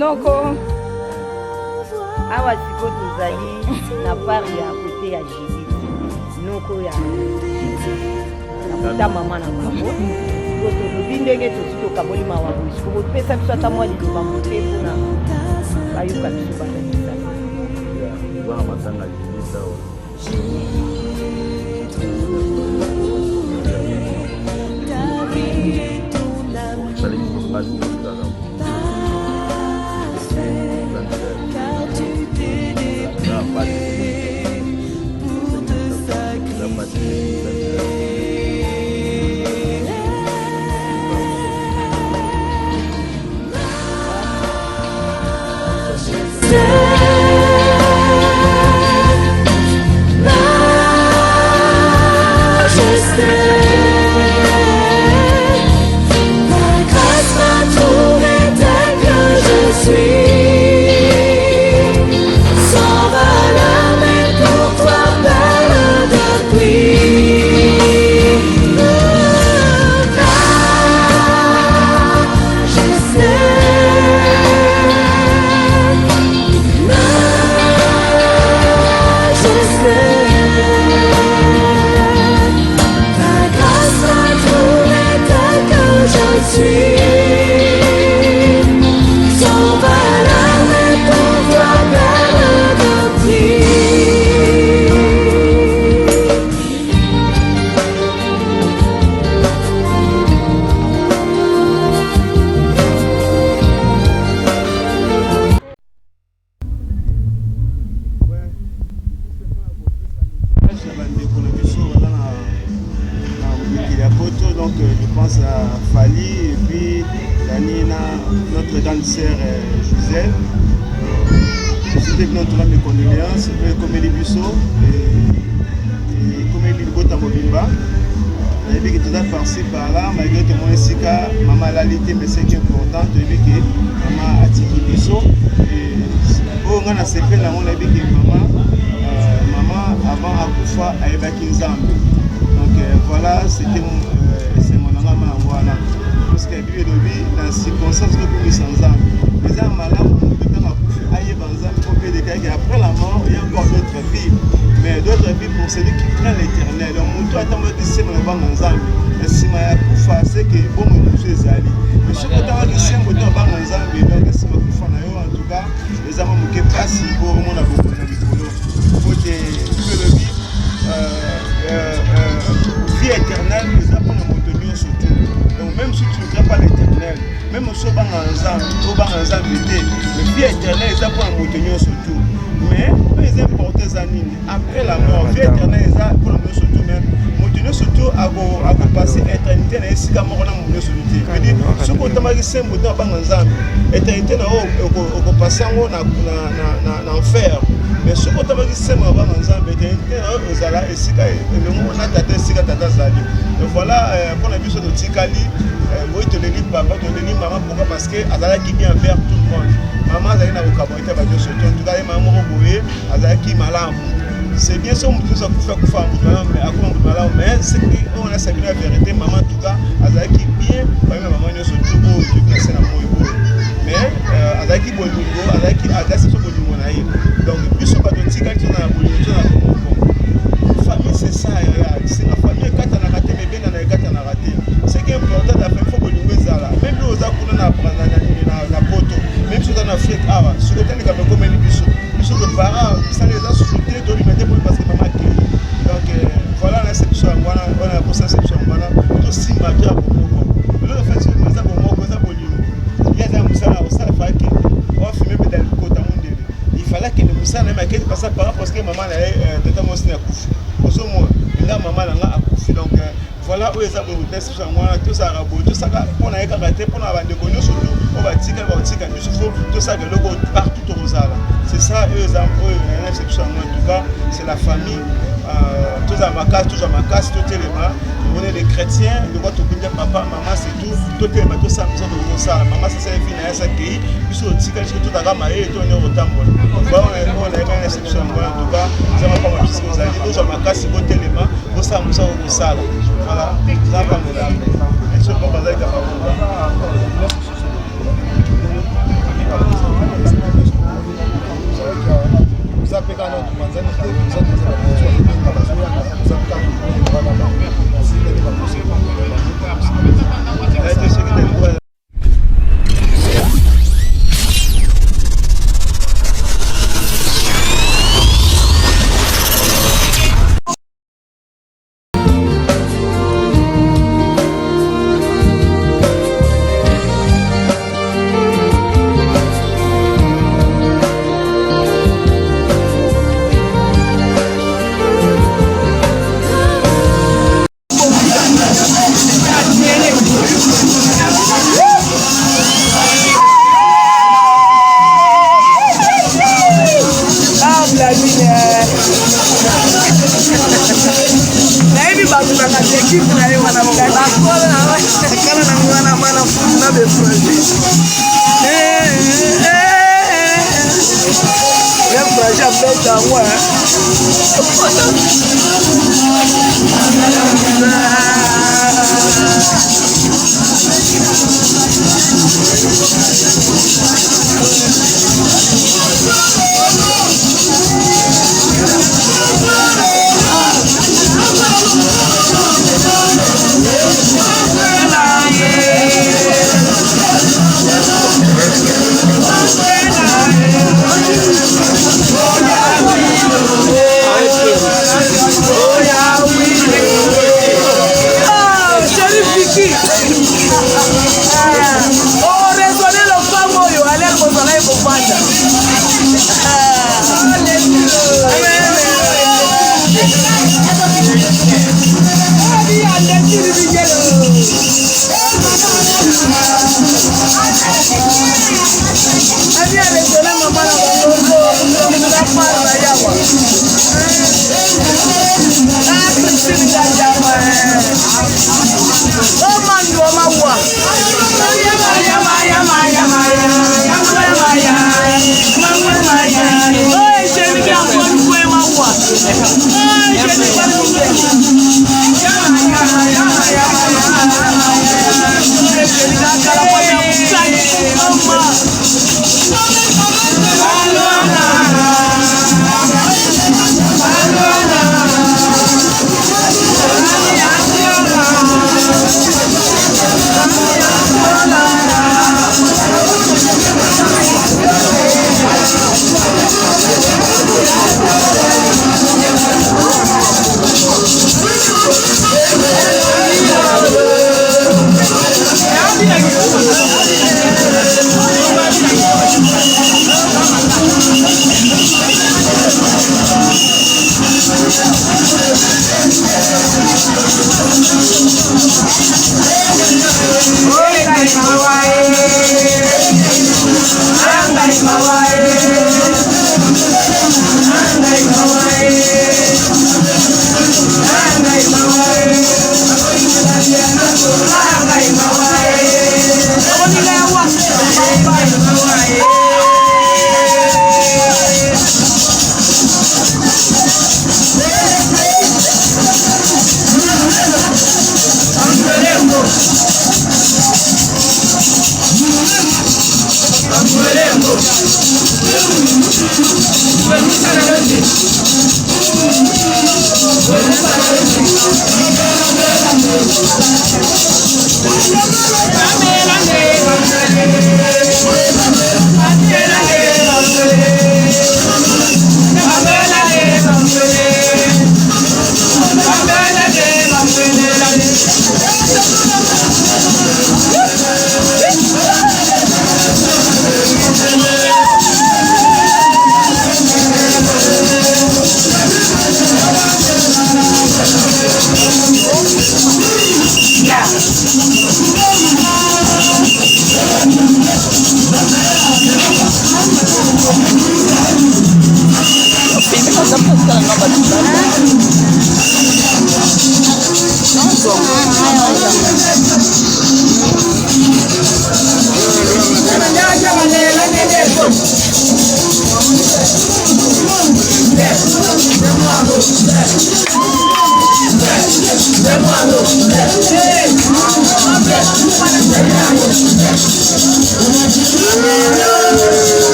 Noko awa siko tozali na part ya côté ya Judith noko ya nakuta mama na bango tolobi ndenge tosi tokaboli mawa siko kopesa biso ata mwa liloba mote mpona bayoka biso bazalisa Donc je pense à Fali et puis Danina, notre grande sœur Gisèle. C'était notre mes condoléances, comme les Busso et comme les Bota Mobimba. Et puis que tout a passé par là, malgré que mon Sika, maman l'a lité, mais c'est important, et puis que maman a tiré Busso. Et on a fait la mon avis que maman avant à Koufa a évacué Nzambe. Donc voilà, c'était mon maman voilà. Parce que lui dans les circonstances que nous sommes ensemble. Les gens malades, nous avons aïe Banzam, après la mort, il y a encore d'autres vies. Mais d'autres vies pour celui qui craint l'éternel. Donc, nous attendons que c'est mon banc ensemble. Et si ma Koufa, c'est que bon, nous sommes allés. Mais si vous avez dit c'est mon banc ensemble, donc si ma Koufa n'a eu en tout cas, les amants qui passent pour mon avocat de l'Ipolo. Pour que le vie éternelle, nous avons maintenu surtout. Donc, même si tu ne crois pas l'éternel, même si tu es ensemble, la vie éternelle, ils ont maintenu surtout. Mais les importés après la mort, vie éternelle, ils ont pour nous surtout même. Maintenu surtout à passer éternité, et si la mort n'a pas surtout. Je dis, ce qu'on t'a dit, c'est que nous avons ensemble. Éternité, on passer en enfer. Mais ce qu'on t'a dit, c'est que nous avons ensemble. Éternité, on a et si on a tata, si tata Zali. Voilà, pour la vie de Tikali, moi je te le dis papa, je te le dis maman, pourquoi? Parce que Azala qui vient vers tout le monde. Maman Azali n'a aucun moyen de se tourner. En tout cas, maman Roboé, Azala qui malade. C'est bien sûr que nous avons fait mais à quoi on malade, mais c'est qu'on a saisi la vérité. Maman, en tout cas, Azala qui bien, maman ne se trouve pas, je place la moue. Mais Azala qui boit du go, Azala qui a des choses de mon aïe. Donc, plus sur le Tikali, tu as la famille, c'est ça, c'est la famille quand on a raté, mais bien on a raté. C'est qui est important d'avoir il faut que nous même nous aux apôtres na poto, même si on a Afrique, sur le temps comme les bisous, bisous de parents, ça les a sous-soutenus, de lui mettre parce que maman qui. Donc voilà la section, voilà, on a pour ça section, voilà, tout si ma vie à beaucoup. Le fait c'est que ça pour moi, ça pour lui. Il y a des moussala, ça fait que on fume dans le côté monde. Il fallait que les moussala n'aient pas passé par parce que maman avait totalement signé à couche. Au moins, là maman a couché donc. Voilà où ils ont des décisions, tout ça, tout ça, on a raté pour avoir des connus sur nous, on va tirer, tout ça, le logo partout au Rosala. C'est ça, eux, ils ont une exception, en tout cas, c'est la famille, tous à ma casse, tout est les mains. On est des chrétiens, nous voit tout le papa, maman, c'est tout est les mains, tout ça, nous avons ça. Maman, c'est ça, il finit à ça qui, puis sur le ticket, tout à gamme, et tout est au temps. Voilà, on a une exception, en tout cas, nous avons pas mal de choses à dire, tous à ma casse, c'est tout est les mains, tout ça, nous avons ça. Voilà, ça va me la et ce qu'on va dire vous appelez quand on bato na kati ekipe na ye wana ekala na mwana mwana futu na befrager befrager abeta yango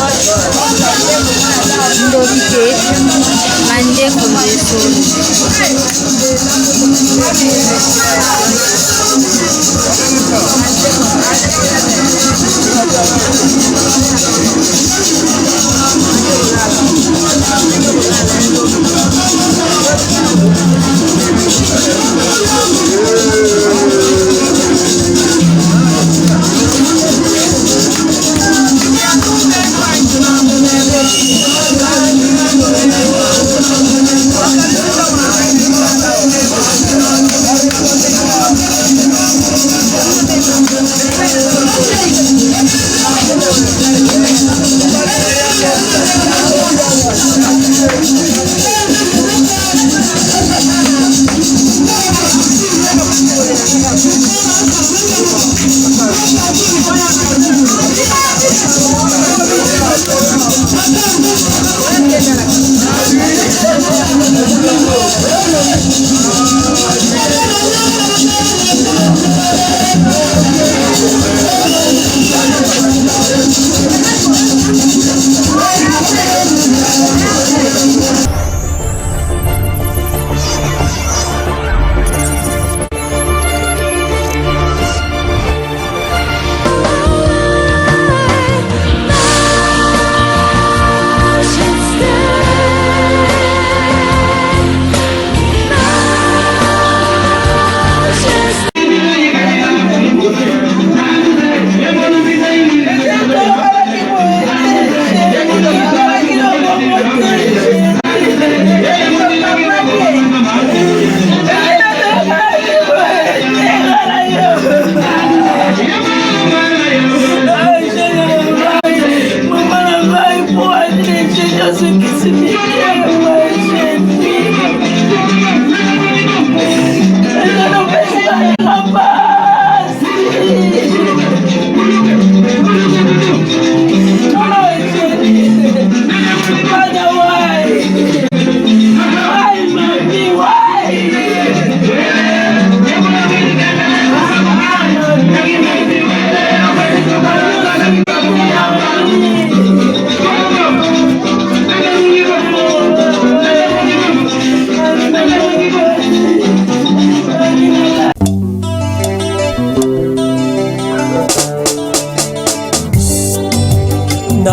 Thank you.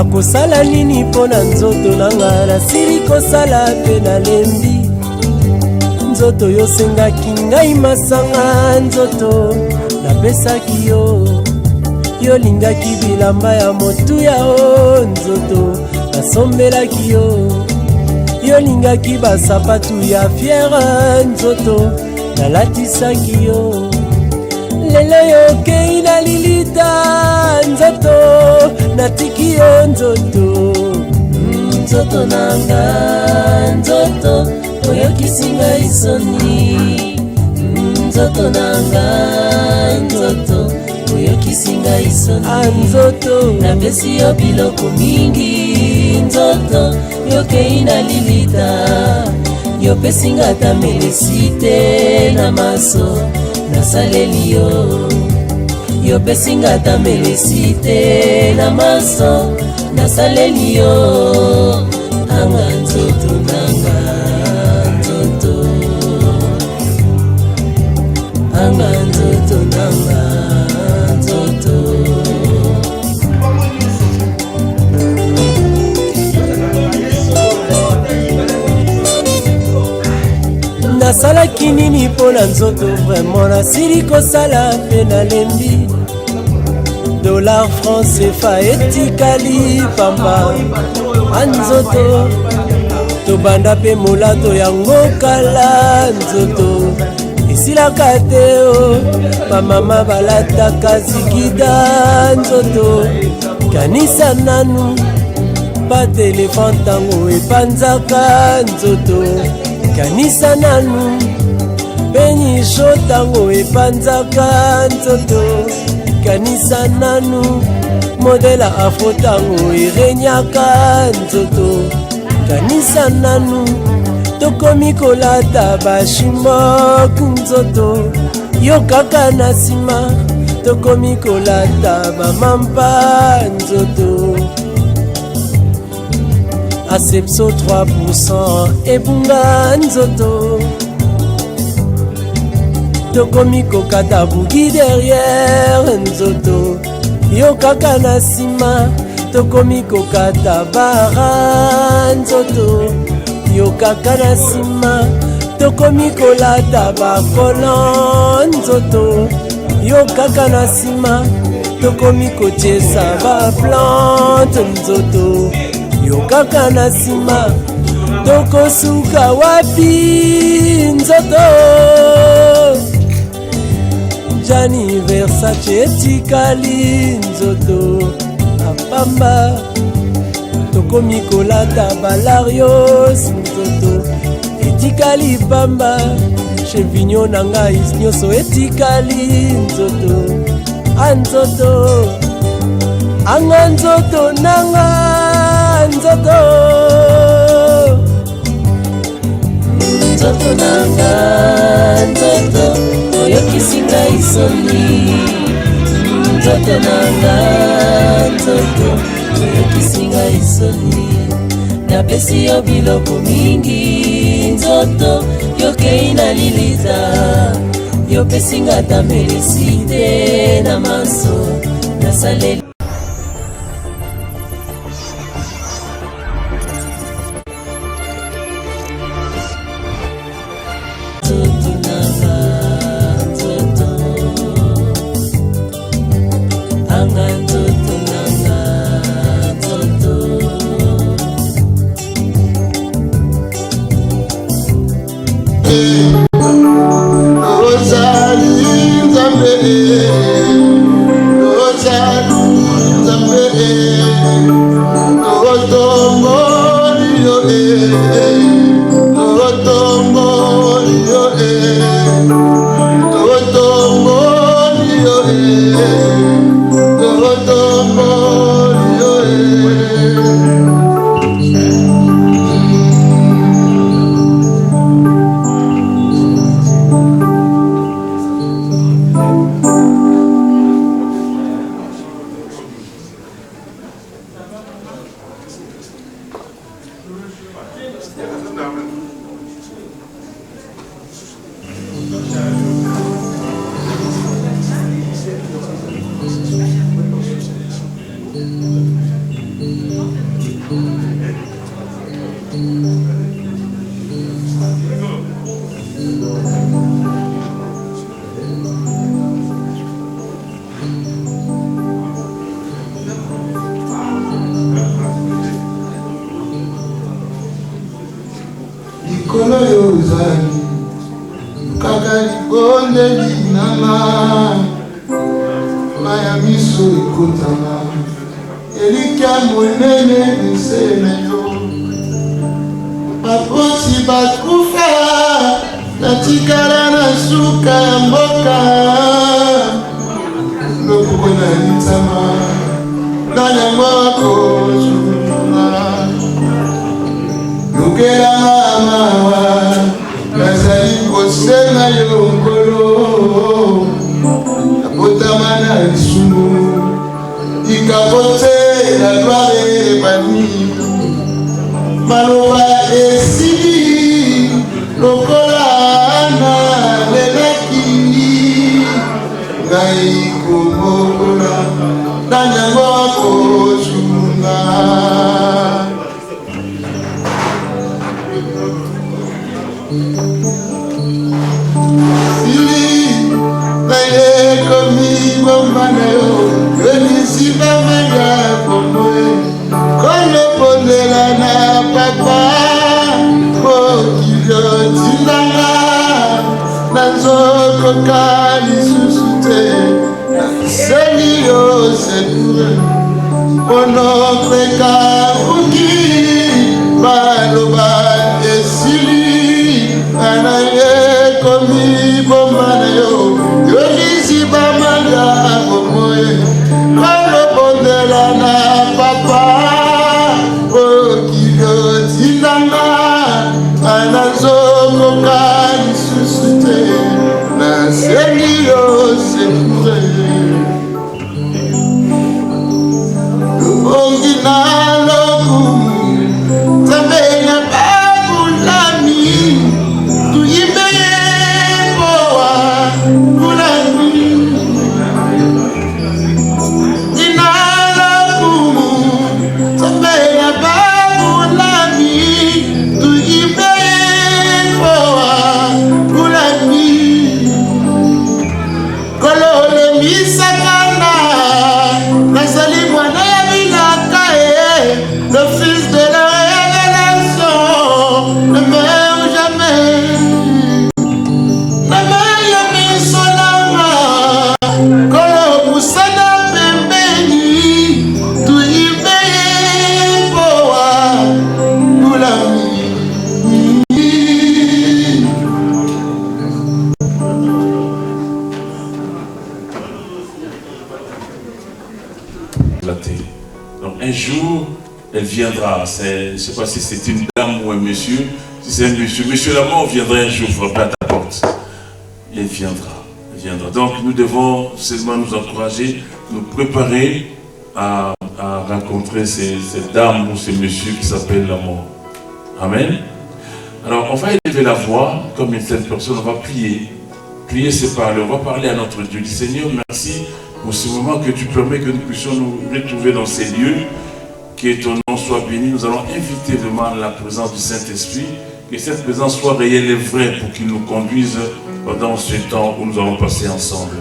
nakosala nini mpo na nzoto nanga nasili kosala mpe nalembi nzoto yosengaki ngai masanga nzoto napesaki yo yolingaki bilamba ya motuya o nzoto nasombelaki yo yolingaki basapatu ya fiere nzoto nalatisaki yo lelo yokei na lilita nzoto natiki yo nzoto nzoto nanga nzoto oyokisi ngai soni nzoto nanga nzoto oyokisi ngai soni nzoto napesi yo biloko mingi nzoto yokei na lilita yopesi nga ata melesi te na maso nasaleli yo yopesi nga ata melesi te na maso nasaleli yo anga nzoto nanga nzoto anga nzoto nanga nzoto nasalaki nini mpo na nzoto vraiment nasili kosala mpe nalembi dollar franc CFA etikali pamba anzoto tobanda mpe molato yango kala nzoto esilaka te o bamama balataka zigida nzoto kanisa nanu batelefone ntango epanzaka nzoto kanisa nanu benisho ntango epanzaka nzoto kanisa nanu modela afro ntango erenyaka nzoto kanisa nanu tokomi kolata bashimok nzoto yo kaka na nsima tokomi kolata bamampa nzoto Asepso 3% ebunga nzoto tokomi kokata bugi derrière nzoto yo kaka na nsima tokomi kokata bara nzoto yo kaka na nsima tokomi kolata bakolon nzoto yo kaka na nsima tokomi kotiesa baplante nzoto yo kaka na nsima tokosuka wapi nzoto Gianni Versace etikali nzoto apamba tokomi kolata balarios nzoto etikali pamba chevignon na ngai nyonso etikali nzoto anzoto anga nzoto nanga nzoto nzoto nanga nzoto oyokisi ngai soni nzoto nanga nzoto oyokisi ngai soni napesi yo biloko mingi nzoto yokei na lilita yopesi nga ata melesi te na maso nasaleli Ozali nzambe, ozali nanga maya miso ekotanga elika monene nse na yo bakoti bakufa natikala na suka ya mboka lokoko na litama na yango akozuma yokelanga mawa nazali kosenga yo nkolo nabotama na lisumu ikabote na gloire ebani maloba esili lokola na lelaki ngai komokola na yango akozunga sili naye komi bomba na yo yonisiba manga komoe kolopondela na papa mokilo tindanga nazokoka lisusu te naseli yo sekure monokreka uki baloba esili anaye komi bomba na yo yonisiba manga komoe kolopondela na papa okilotindanga anazokoka lisusu te naseli yo sekure lobongi na lokumu nzambe na babulami tuyimbe ye mpowa bulami Donc un jour, elle viendra. Je ne sais pas si c'est une dame ou un monsieur. Si c'est un monsieur, monsieur la mort viendra un jour frapper à ta porte. Elle viendra. Elle viendra. Donc nous devons seulement nous encourager, nous préparer à rencontrer cette dame ou ce monsieur qui s'appelle la mort. Amen. Alors on va élever la voix comme une telle personne, on va prier. Prier, c'est parler. On va parler à notre Dieu. Seigneur, merci pour ce moment que tu permets que nous puissions nous retrouver dans ces lieux. Que ton nom soit béni. Nous allons inviter vraiment la présence du Saint-Esprit. Que cette présence soit réelle et vraie pour qu'il nous conduise pendant ce temps où nous allons passer ensemble.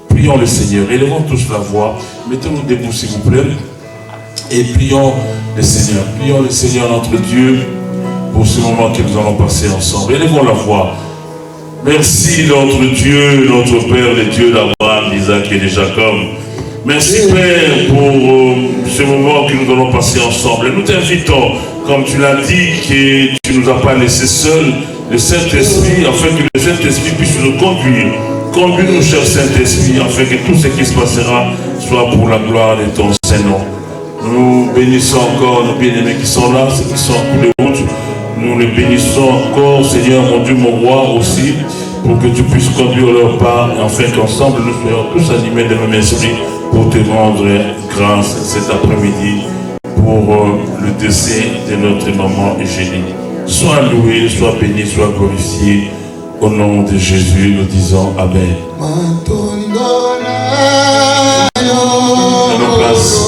Prions le Seigneur. Élevons tous la voix. Mettez-nous debout s'il vous plaît. Et prions le Seigneur. Prions le Seigneur notre Dieu pour ce moment que nous allons passer ensemble. Élevons la voix. Merci notre Dieu, notre Père, le Dieu d'Abraham, d'Isaac et de Jacob. Merci Père pour ce moment que nous allons passer ensemble. Nous t'invitons, comme tu l'as dit, que tu ne nous as pas laissé seuls, le Saint-Esprit, afin que le Saint-Esprit puisse nous conduire. Conduis-nous, cher Saint-Esprit, afin que tout ce qui se passera soit pour la gloire de ton Saint-Nom. Nous bénissons encore nos bien-aimés qui sont là, ceux qui sont en cours de route. Nous les bénissons encore, Seigneur, mon Dieu, mon roi aussi, pour que tu puisses conduire leur part, afin qu'ensemble nous soyons tous animés de même esprit pour te rendre grâce cet après-midi pour le décès de notre maman Eugénie. Sois loué, sois béni, sois glorifié. Au nom de Jésus, nous disons Amen. À nos places.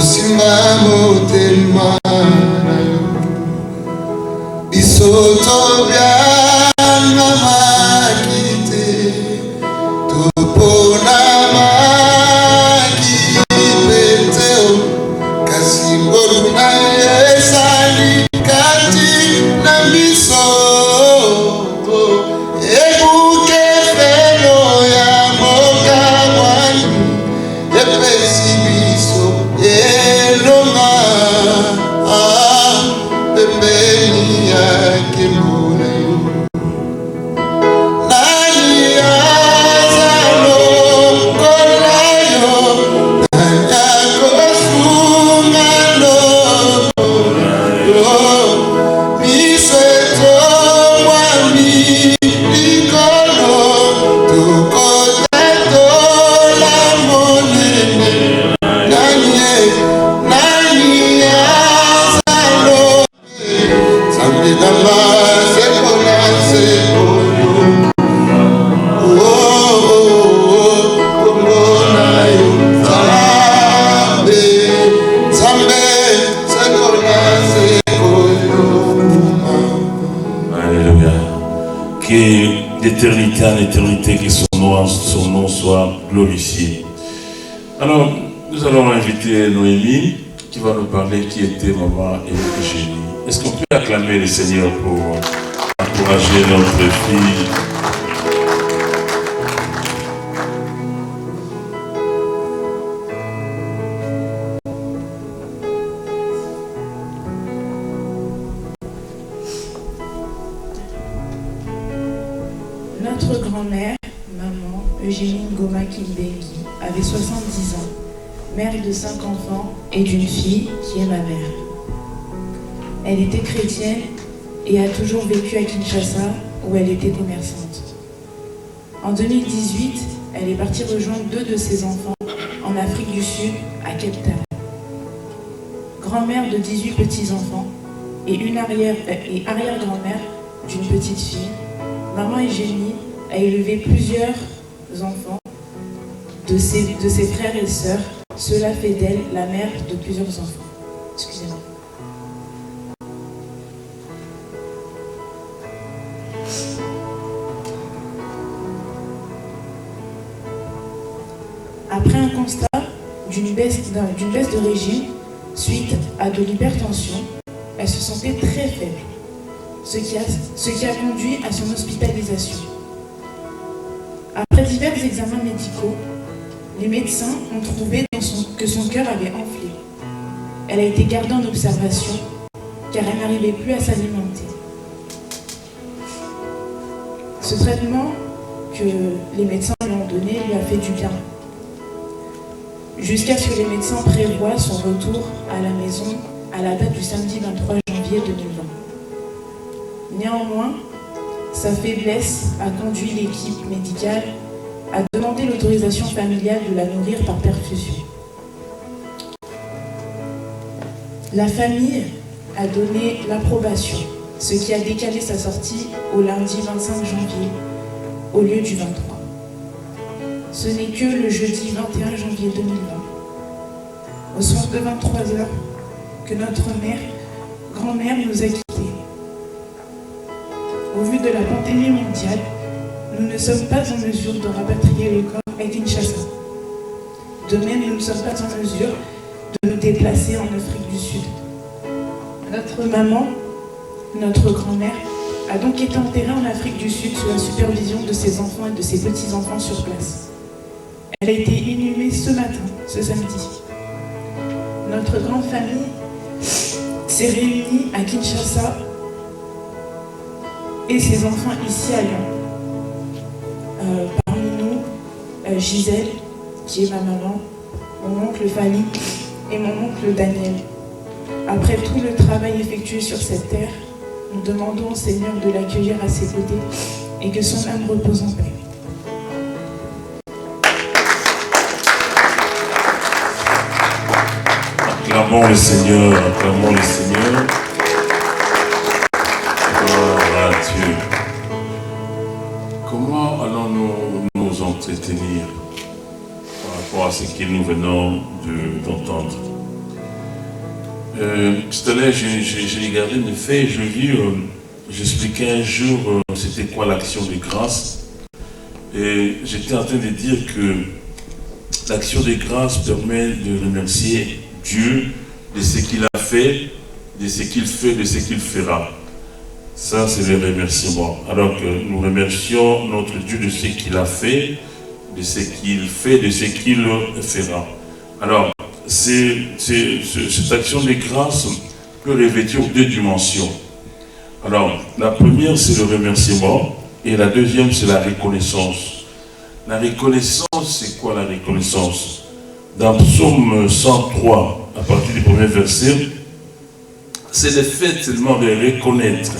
Simba na motema na yo biso tobyanga makite topona makipeteo kasi ngolu na esali kati na biso ebuke felo ya mboka mwani epesi biso elonga pembeni yake mbona yo nani azalo kola yo nani akosunga yo biso etongwami likolo tukotatola monene nani azalo zambe na maseko na sekoyo kombo na yo zambe seko na sekoyo. Alléluia. Que d'éternité en éternité, que son nom soit glorifié. Alors, nous allons inviter Noémie qui va nous parler qui était maman Eugénie. Est-ce qu'on peut acclamer le Seigneur pour encourager notre fille? Notre grand-mère, maman Eugénie Ngoma Kimbengi, avait 70 ans, mère de 5 enfants et d'une fille qui est ma mère. Elle était chrétienne et a toujours vécu à Kinshasa où elle était commerçante. En 2018, elle est partie rejoindre 2 de ses enfants en Afrique du Sud, à Cape Town. Grand-mère de 18 petits-enfants et arrière-grand-mère d'une petite fille, maman Eugénie a élevé plusieurs enfants de ses frères et sœurs. Cela fait d'elle la mère de plusieurs enfants. Excusez-moi. Après un constat d'une baisse de régime suite à de l'hypertension, elle se sentait très faible, ce qui a conduit à son hospitalisation. Après divers examens médicaux, les médecins ont trouvé que son cœur avait enflé. Elle a été gardée en observation car elle n'arrivait plus à s'alimenter. Ce traitement que les médecins lui ont donné lui a fait du bien, jusqu'à ce que les médecins prévoient son retour à la maison à la date du samedi 23 janvier 2020. Néanmoins, sa faiblesse a conduit l'équipe médicale à demander l'autorisation familiale de la nourrir par perfusion. La famille a donné l'approbation, ce qui a décalé sa sortie au lundi 25 janvier au lieu du 23. Ce n'est que le jeudi 21 janvier 2020, au soir de 23h, que notre grand-mère nous a quittés. Au vu de la pandémie mondiale, nous ne sommes pas en mesure de rapatrier le corps à Kinshasa. De même, nous ne sommes pas en mesure de nous déplacer en Afrique du Sud. Notre maman, notre grand-mère, a donc été enterrée en Afrique du Sud sous la supervision de ses enfants et de ses petits-enfants sur place. Elle a été inhumée ce matin, ce samedi. Notre grande famille s'est réunie à Kinshasa et ses enfants ici à Lyon. Parmi nous, Gisèle, qui est ma maman, mon oncle Fali et mon oncle Daniel. Après tout le travail effectué sur cette terre, nous demandons au Seigneur de l'accueillir à ses côtés et que son âme repose en paix. Acclamons le Seigneur, acclamons le Seigneur. Gloire à Dieu. Comment allons-nous nous entretenir par rapport à ce que nous venons d'entendre? Tout à l'heure, j'ai regardé mes faits, je vis, j'expliquais un jour c'était quoi l'action de grâce. Et j'étais en train de dire que l'action de grâce permet de remercier Dieu de ce qu'il a fait, de ce qu'il fait, de ce qu'il fera. Ça, c'est le remerciement. Alors que nous remercions notre Dieu de ce qu'il a fait, de ce qu'il fait, de ce qu'il fera. Alors, cette action de grâce peut revêtir deux dimensions. Alors, la première, c'est le remerciement, et la deuxième, c'est la reconnaissance. La reconnaissance, c'est quoi la reconnaissance? Dans Psaume 103, à partir du premier verset, c'est le fait seulement de reconnaître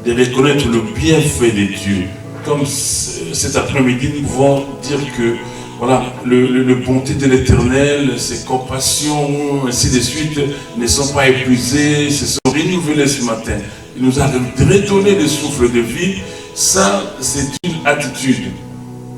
le bienfait de Dieu. Comme cet après-midi, nous pouvons dire que voilà, le bonté de l'Éternel, ses compassions, ainsi de suite, ne sont pas épuisées, se sont renouvelées ce matin. Il nous a redonné le souffle de vie. Ça, c'est une attitude.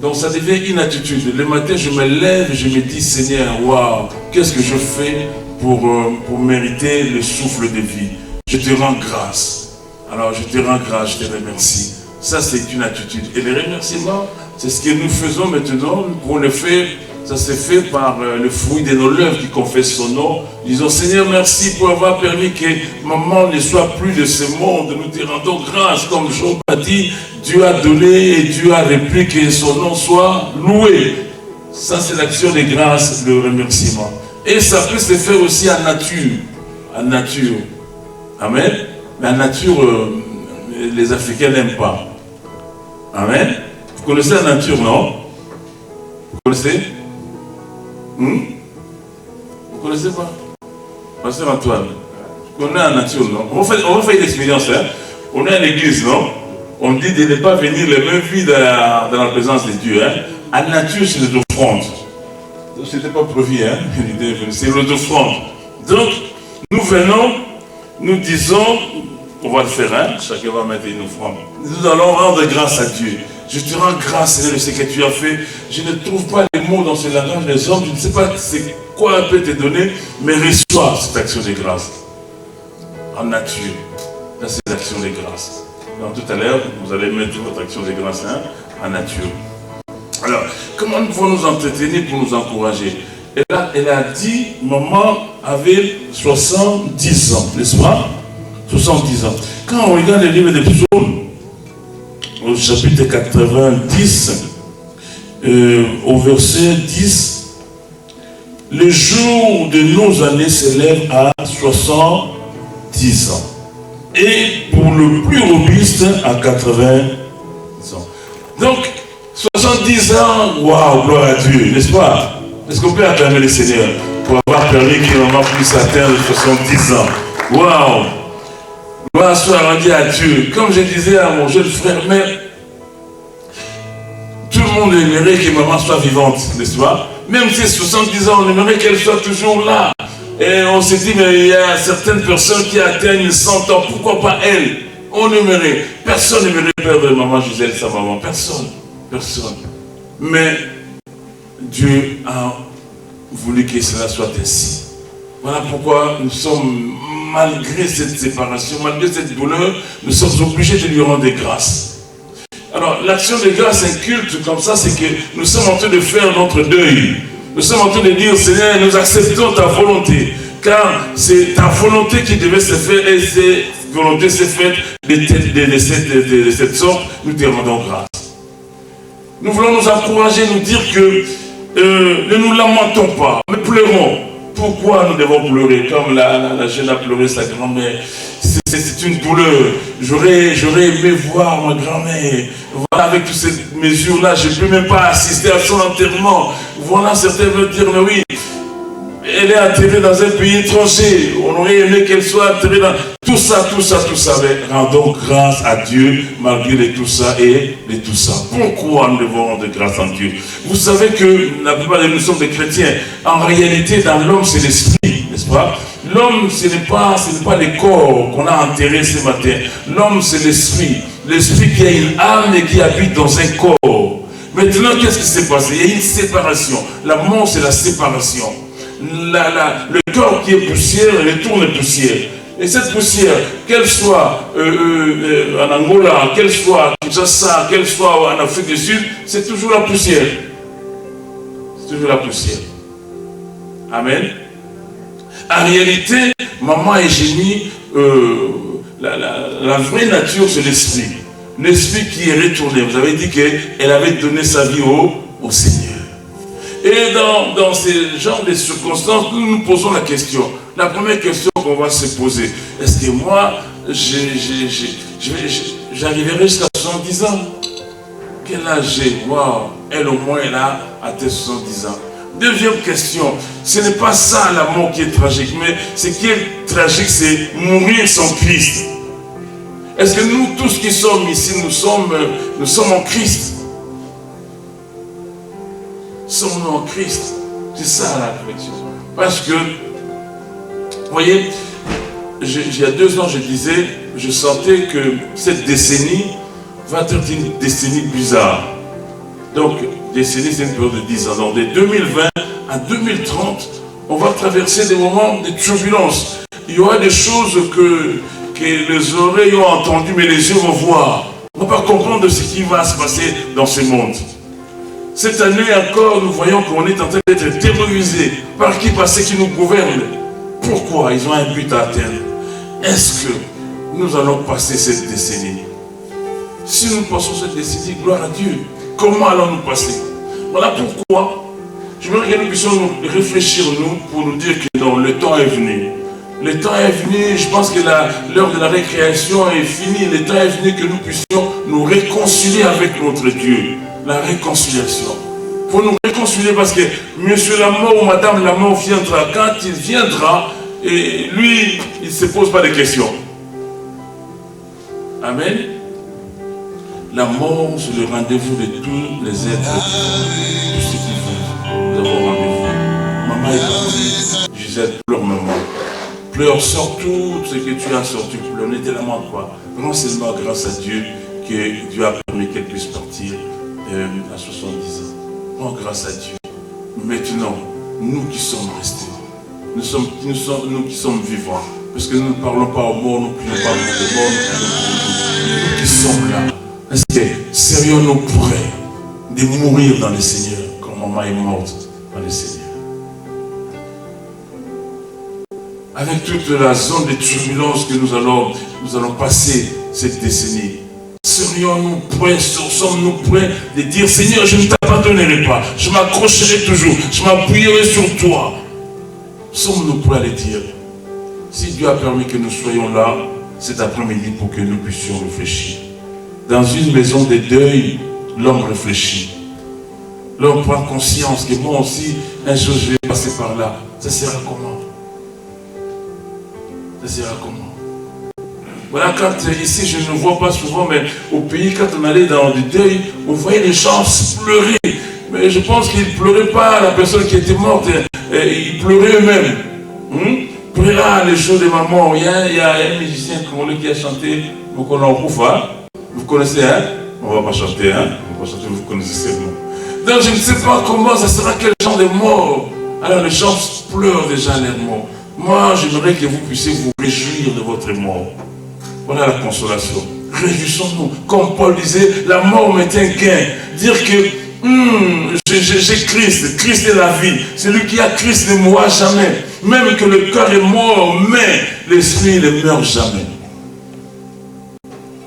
Donc ça devient une attitude. Le matin, je me lève et je me dis, Seigneur, waouh, qu'est-ce que je fais pour mériter le souffle de vie? Je te rends grâce. Alors je te rends grâce, je te remercie. Ça, c'est une attitude. Et le remerciement, c'est ce que nous faisons maintenant. Pour le faire, ça se fait par le fruit de nos lèvres qui confessent son nom. Disons, Seigneur, merci pour avoir permis que maman ne soit plus de ce monde. Nous te rendons grâce, comme Job a dit, Dieu a donné et Dieu a repris, que son nom soit loué. Ça, c'est l'action de grâce, le remerciement. Et ça peut se faire aussi en nature. En nature. Amen. La nature, les Africains n'aiment pas. Amen. Vous connaissez la nature, non? Vous connaissez? Vous connaissez pas? Pasteur Antoine, vous connaissez la nature, non? On va faire une expérience, hein? On est à l'église, non? On dit de ne pas venir les mêmes vies dans la présence de Dieu, hein? En nature, c'est les offrandes. Ce n'était pas prévu, hein? C'est les offrandes. Donc, nous venons, nous disons, on va le faire, hein? Chacun va mettre une offrande. Nous allons rendre grâce à Dieu. Je te rends grâce, Seigneur, de ce que tu as fait. Je ne trouve pas les mots dans ce langage des hommes. Je ne sais pas c'est quoi peut te donner, mais reçois cette action de grâce. En nature. Là, c'est l'action de grâce. Donc, tout à l'heure, vous allez mettre votre action de grâce, hein, en nature. Alors, comment nous pouvons nous entretenir pour nous encourager? Et là, elle a dit, maman avait 70 ans, n'est-ce pas? 70 ans. Quand on regarde les livres des psaumes, au chapitre 90, au verset 10, le jour de nos années s'élève à 70 ans. Et pour le plus robuste, à 80 ans. Donc, 70 ans, waouh, gloire à Dieu, n'est-ce pas? Est-ce qu'on peut acclamer le Seigneur pour avoir permis qu'il en puisse atteindre 70 ans? Waouh! Gloire soit rendue à Dieu. Comme je disais à mon jeune frère, mais tout le monde aimerait que maman soit vivante, n'est-ce pas? Même si 70 ans, on aimerait qu'elle soit toujours là. Et on s'est dit, mais il y a certaines personnes qui atteignent 100 ans, pourquoi pas elle? On aimerait. Personne n'aimerait perdre maman Gisèle, sa maman. Personne. Personne. Mais Dieu a voulu que cela soit ainsi. Voilà pourquoi nous sommes, malgré cette séparation, malgré cette douleur, nous sommes obligés de lui rendre grâce. Alors, l'action de grâce, un culte comme ça, c'est que nous sommes en train de faire notre deuil. Nous sommes en train de dire, Seigneur, nous acceptons ta volonté. Car c'est ta volonté qui devait se faire et cette volonté s'est faite de cette sorte. Nous te rendons grâce. Nous voulons nous encourager, nous dire que ne nous lamentons pas, mais pleurons. Pourquoi nous devons pleurer? Comme la jeune a pleuré sa grand-mère. C'est une douleur. J'aurais aimé voir ma grand-mère. Voilà, avec toutes ces mesures-là, je ne peux même pas assister à son enterrement. Voilà, certains veulent dire, mais oui, elle est enterrée dans un pays étranger. On aurait aimé qu'elle soit enterrée dans... Tout ça. Mais rendons grâce à Dieu malgré tout ça et de tout ça. Pourquoi nous devons rendre grâce à Dieu? Vous savez que la plupart de nous sommes des chrétiens. En réalité, dans l'homme, c'est l'esprit, n'est-ce pas? L'homme, ce n'est pas les corps qu'on a enterrés ce matin. L'homme, c'est l'esprit. L'esprit qui a une âme et qui habite dans un corps. Maintenant, qu'est-ce qui s'est passé? Il y a une séparation. La mort, c'est la séparation. le corps qui est poussière retourne poussière. Et cette poussière, qu'elle soit en Angola, qu'elle soit à Kinshasa, qu'elle soit en Afrique du Sud, c'est toujours la poussière. C'est toujours la poussière. Amen. En réalité, maman Eugénie, la vraie nature, c'est l'esprit. L'esprit qui est retourné. Vous avez dit qu'elle avait donné sa vie au Seigneur. Et dans ces genres de circonstances, nous nous posons la question. La première question qu'on va se poser, est-ce que moi, j'arriverai jusqu'à 70 ans? Quel âge j'ai? Waouh, elle au moins, elle a atteint 70 ans. Deuxième question, ce n'est pas ça la mort qui est tragique, mais ce qui est tragique, c'est mourir sans Christ. Est-ce que nous, tous qui sommes ici, nous sommes en Christ? Sommes-nous en Christ? C'est ça la réflexion. Parce que, vous voyez, il y a 2 ans, je sentais que cette décennie va être une décennie bizarre. Donc, décennie, c'est une période de 10 ans. Donc, de 2020 à 2030, on va traverser des moments de turbulence. Il y aura des choses que les oreilles ont entendues, mais les yeux vont voir. On ne va pas comprendre ce qui va se passer dans ce monde. Cette année encore, nous voyons qu'on est en train d'être terrorisé par qui? Par ceux qui nous gouvernent. Pourquoi? Ils ont un but à atteindre. Est-ce que nous allons passer cette décennie? Si nous passons cette décennie, gloire à Dieu, comment allons-nous passer? Voilà pourquoi je voudrais que nous puissions nous réfléchir, pour nous dire que le temps est venu. Le temps est venu, je pense que l'heure de la récréation est finie. Le temps est venu que nous puissions nous réconcilier avec notre Dieu. La réconciliation. Il faut nous réconcilier parce que monsieur la mort ou madame la mort viendra. Quand il viendra, et lui, il ne se pose pas de questions. Amen. La mort, c'est le rendez-vous de tous les êtres. Tous ceux qui vivent. Nous avons rendez-vous. Maman est partie. Gisèle pleure, maman. Pleure, sors tout ce que tu as sorti. Pleure, ne te lamente pas. Vraiment, c'est seulement grâce à Dieu que Dieu a permis qu'elle puisse partir à 70 ans. Oh, grâce à Dieu. Maintenant, nous qui sommes restés, nous qui sommes vivants, parce que nous ne parlons pas aux morts, nous ne prions pas pour les morts, nous qui sommes là. Est-ce que serions-nous prêts de mourir dans le Seigneur, comme maman est morte dans le Seigneur? Avec toute la zone de turbulence que nous allons passer cette décennie, serions-nous prêts, sommes-nous prêts de dire Seigneur, je ne t'abandonnerai pas, je m'accrocherai toujours, je m'appuierai sur toi? Sommes-nous prêts à le dire? Si Dieu a permis que nous soyons là cet après-midi pour que nous puissions réfléchir. Dans une maison de deuil, l'homme réfléchit. L'homme prend conscience que moi aussi, un jour je vais passer par là. Ça sera comment? Ça sera comment? Voilà, quand ici, je ne vois pas souvent, mais au pays, quand on allait dans le deuil, on voyait les gens pleurer. Mais je pense qu'ils ne pleuraient pas la personne qui était morte, ils pleuraient eux-mêmes. Pleura les jours de maman. Il y a un musicien congolais qui a chanté Mokono Koufa. Vous connaissez, hein? On ne va pas chanter, hein? On va chanter, vous connaissez seulement. Donc je ne sais pas comment ça sera, quel genre de mort. Alors les gens pleurent déjà les morts. Moi, j'aimerais que vous puissiez vous réjouir de votre mort. Voilà la consolation. Réjouissons-nous. Comme Paul disait, la mort m'est un gain. Dire que j'ai Christ. Christ est la vie. Celui qui a Christ ne mourra jamais. Même que le cœur est mort, mais l'esprit ne meurt jamais.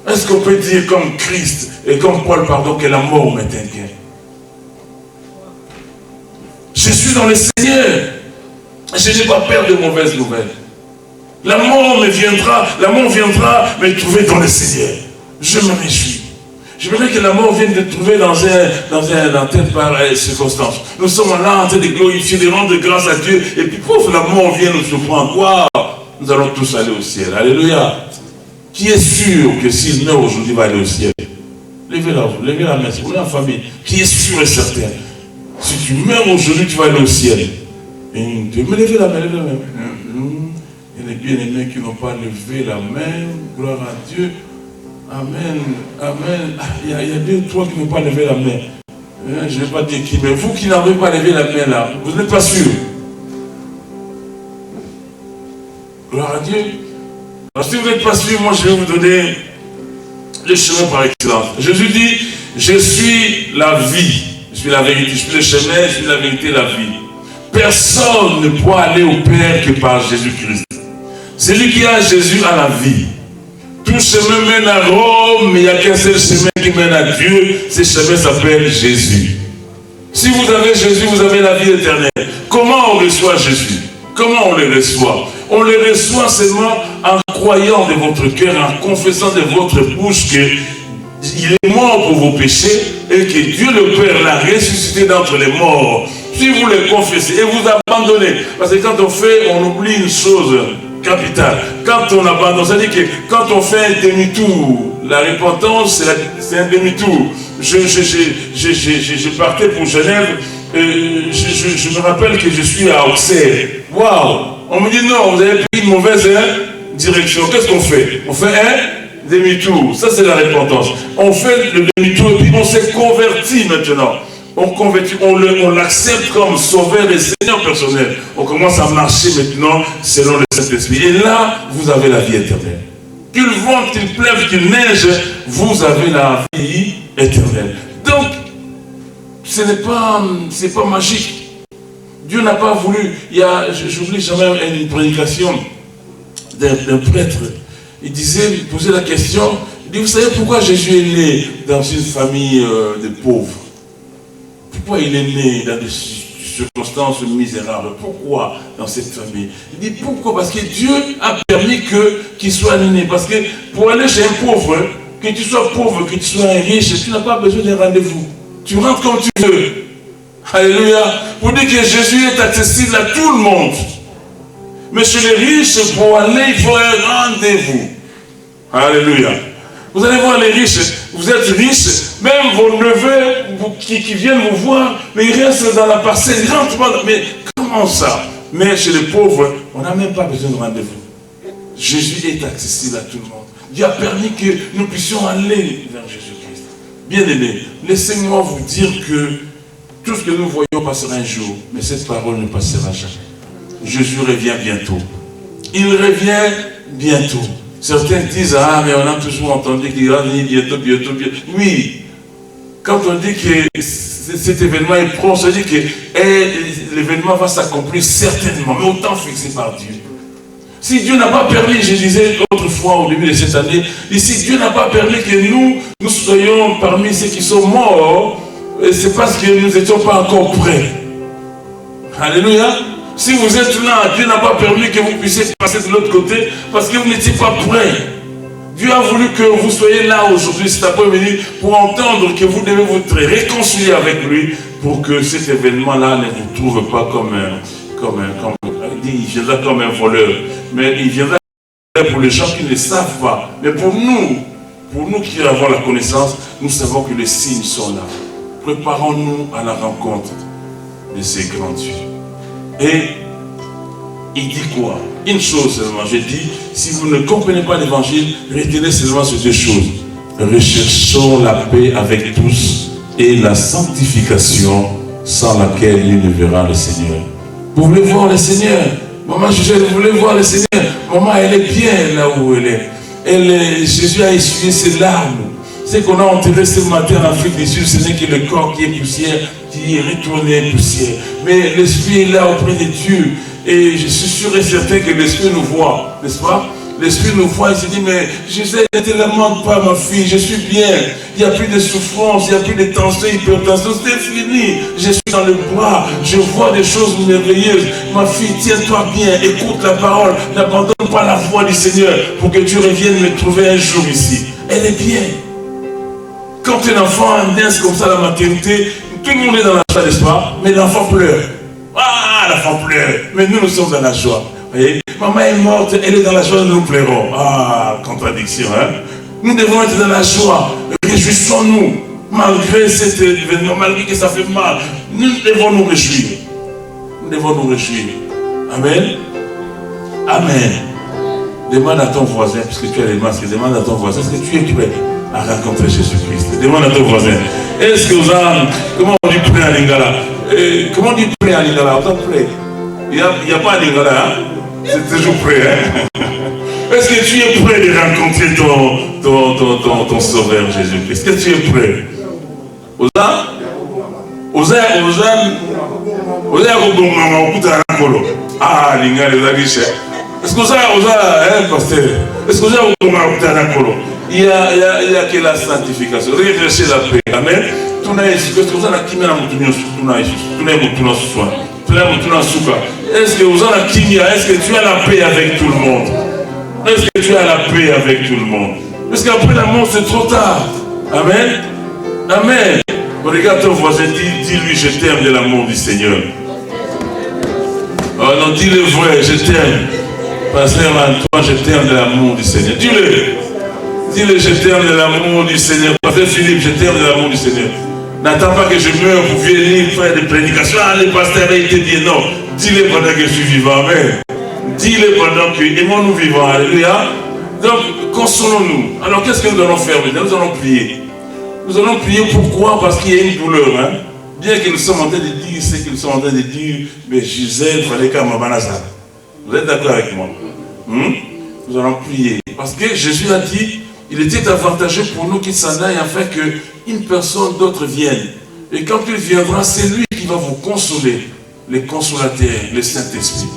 Est-ce qu'on peut dire comme Christ et comme Paul, pardon, que la mort m'est un gain? Je suis dans le Seigneur. Je n'ai pas peur de mauvaises nouvelles. La mort viendra me trouver dans le Seigneur. Je me réjouis. Je voudrais que la mort vienne te trouver dans telle circonstance. Nous sommes là en train de glorifier, de rendre grâce à Dieu. Et puis, pouf, la mort vient nous surprendre. Waouh! Nous allons tous aller au ciel. Alléluia. Qui est sûr que s'il meurt aujourd'hui, il va aller au ciel? Levez la main, c'est pour la famille. Qui est sûr et certain? Si tu meurs aujourd'hui, tu vas aller au ciel. Mais levez la main, levez la main. Il y a des bien-aimés qui n'ont pas levé la main. Gloire à Dieu. Amen. Amen. Il y a 2 ou 3 qui n'ont pas levé la main. Je ne vais pas dire qui, mais vous qui n'avez pas levé la main là, vous n'êtes pas sûr. Gloire à Dieu. Alors si vous n'êtes pas sûr, moi je vais vous donner le chemin par excellence. Jésus dit, je suis la vie, je suis la vérité, je suis le chemin, je suis la vérité, la vie. Personne ne peut aller au Père que par Jésus-Christ. Celui qui a Jésus a la vie. Tout chemin mène à Rome, mais il n'y a qu'un seul chemin qui mène à Dieu. Ce chemin s'appelle Jésus. Si vous avez Jésus, vous avez la vie éternelle. Comment on reçoit Jésus? Comment on le reçoit? On le reçoit seulement en croyant de votre cœur, en confessant de votre bouche qu'il est mort pour vos péchés et que Dieu le Père l'a ressuscité d'entre les morts. Si vous le confessez et vous abandonnez, parce que quand on fait, on oublie une chose capitale. Quand on abandonne, c'est-à-dire que quand on fait un demi-tour, la repentance, c'est un demi-tour. Je partais pour Genève, je me rappelle que je suis à Auxerre. Waouh! On me dit non, vous avez pris une mauvaise direction. Qu'est-ce qu'on fait? On fait un demi-tour. Ça, c'est la repentance. On fait le demi-tour et puis on s'est converti maintenant. On l'accepte comme sauveur et Seigneur personnel. On commence à marcher maintenant selon le Saint-Esprit. Et là, vous avez la vie éternelle. Qu'il vente, qu'il pleuve, qu'il neige, vous avez la vie éternelle. Donc, c'est pas magique. Dieu n'a pas voulu. J'oublie jamais une prédication d'un prêtre. Il posait la question, il dit, vous savez pourquoi Jésus est né dans une famille de pauvres? Pourquoi il est né dans des circonstances misérables? Pourquoi dans cette famille? Il dit pourquoi? Parce que Dieu a permis qu'il soit né. Parce que pour aller chez un pauvre, que tu sois pauvre, que tu sois riche, tu n'as pas besoin d'un rendez-vous. Tu rentres comme tu veux. Alléluia. Pour dire que Jésus est accessible à tout le monde. Mais chez les riches, pour aller, il faut un rendez-vous. Alléluia. Vous allez voir les riches, vous êtes riches, même vos neveux qui viennent vous voir, mais ils restent dans la parcelle, ils rentrent pas. Mais comment ça? Mais chez les pauvres, on n'a même pas besoin de rendez-vous. Jésus est accessible à tout le monde. Dieu a permis que nous puissions aller vers Jésus-Christ. Bien-aimés, laissez-moi vous dire que tout ce que nous voyons passera un jour, mais cette parole ne passera jamais. Jésus revient bientôt. Il revient bientôt. Certains disent, ah, mais on a toujours entendu qu'il va venir bientôt. Oui, quand on dit que cet événement est proche, ça dit que l'événement va s'accomplir certainement, mais au temps fixé par Dieu. Si Dieu n'a pas permis, je disais autrefois au début de cette année, et si Dieu n'a pas permis que nous soyons parmi ceux qui sont morts, c'est parce que nous n'étions pas encore prêts. Alléluia. Si vous êtes là, Dieu n'a pas permis que vous puissiez passer de l'autre côté parce que vous n'étiez pas prêts. Dieu a voulu que vous soyez là aujourd'hui, cet après-midi, pour entendre que vous devez vous réconcilier avec lui pour que cet événement-là ne vous trouve pas il viendra comme un voleur. Mais il viendra pour les gens qui ne savent pas. Mais pour nous qui avons la connaissance, nous savons que les signes sont là. Préparons-nous à la rencontre de ces grands dieux. Et il dit quoi? Une chose seulement, j'ai dit, si vous ne comprenez pas l'évangile, retenez seulement ces deux choses. Recherchons la paix avec tous et la sanctification sans laquelle il ne verra le Seigneur. Vous voulez voir le Seigneur? Maman Gisèle, vous voulez voir le Seigneur? Maman, elle est bien là où elle est. Jésus a essuyé ses larmes. C'est qu'on a enterré ce matin en Afrique du Sud, ce n'est que le corps qui est poussière, qui est retourné poussière. Mais l'Esprit est là auprès de Dieu. Et je suis sûr et certain que l'Esprit nous voit, n'est-ce pas? L'Esprit nous voit et se dit, mais Jésus, ne te lamente pas, ma fille, je suis bien. Il n'y a plus de souffrance, il n'y a plus de tension, hypertension, c'est fini. Je suis dans le bras, je vois des choses merveilleuses. Ma fille, tiens-toi bien, écoute la parole, n'abandonne pas la voix du Seigneur pour que tu reviennes me trouver un jour ici. Elle est bien. Quand un enfant naît comme ça à la maternité, tout le monde est dans la joie, n'est-ce pas? Mais l'enfant pleure. Ah, l'enfant pleure. Mais nous sommes dans la joie. Vous voyez? Maman est morte, elle est dans la joie, nous pleurons. Ah, contradiction, hein? Nous devons être dans la joie. Réjouissons-nous. Malgré cet événement, malgré que ça fait mal, nous devons nous réjouir. Nous devons nous réjouir. Amen. Amen. Demande à ton voisin, puisque tu as les masques, demande à ton voisin, est-ce que tu es prêt à rencontrer Jésus-Christ? Demande à ton voisin. Est-ce que vous avez... Comment on dit prêt à Lingala? Comment on dit prêt à Lingala? On dit prêt. Il n'y a pas à Lingala, hein? C'est toujours prêt, hein? Est-ce que tu es prêt de rencontrer ton Sauveur Jésus-Christ? Est-ce que tu es prêt? Ah, est-ce que pasteur? Est-ce que il y a que la sanctification. Redresser la paix. Amen. Est-ce que vous avez est-ce que tu as la paix avec tout le monde? Est-ce que tu as la paix avec tout le monde? Parce qu'après la mort, c'est trop tard. Amen. Amen. Regarde ton voisin, dis-lui, je t'aime de l'amour du Seigneur. Oh non, dis-le vrai, je t'aime. Pasteur Antoine, je t'aime de l'amour du Seigneur. Dis-le. Dis-le, je t'aime de l'amour du Seigneur. Pasteur Philippe, je t'aime de l'amour du Seigneur. N'attends pas que je meure pour venir faire des prédications. Ah, le pasteur a été dit non. Dis-le pendant que je suis vivant. Amen. Dis-le pendant que aimons-nous vivants. Alléluia. Donc, consolons-nous. Alors, qu'est-ce que nous allons faire maintenant? Nous allons prier. Nous allons prier pourquoi? Parce qu'il y a une douleur. Hein? Bien que nous sommes en train de dire ce que nous sommes en train de dire, mais Gisèle, il fallait qu'à ma banazar. Vous êtes d'accord avec moi? Nous allons prier. Parce que Jésus a dit, il était avantageux pour nous qu'il s'en aille afin qu'une personne d'autre vienne. Et quand il viendra, c'est lui qui va vous consoler, le consolateur, le Saint-Esprit.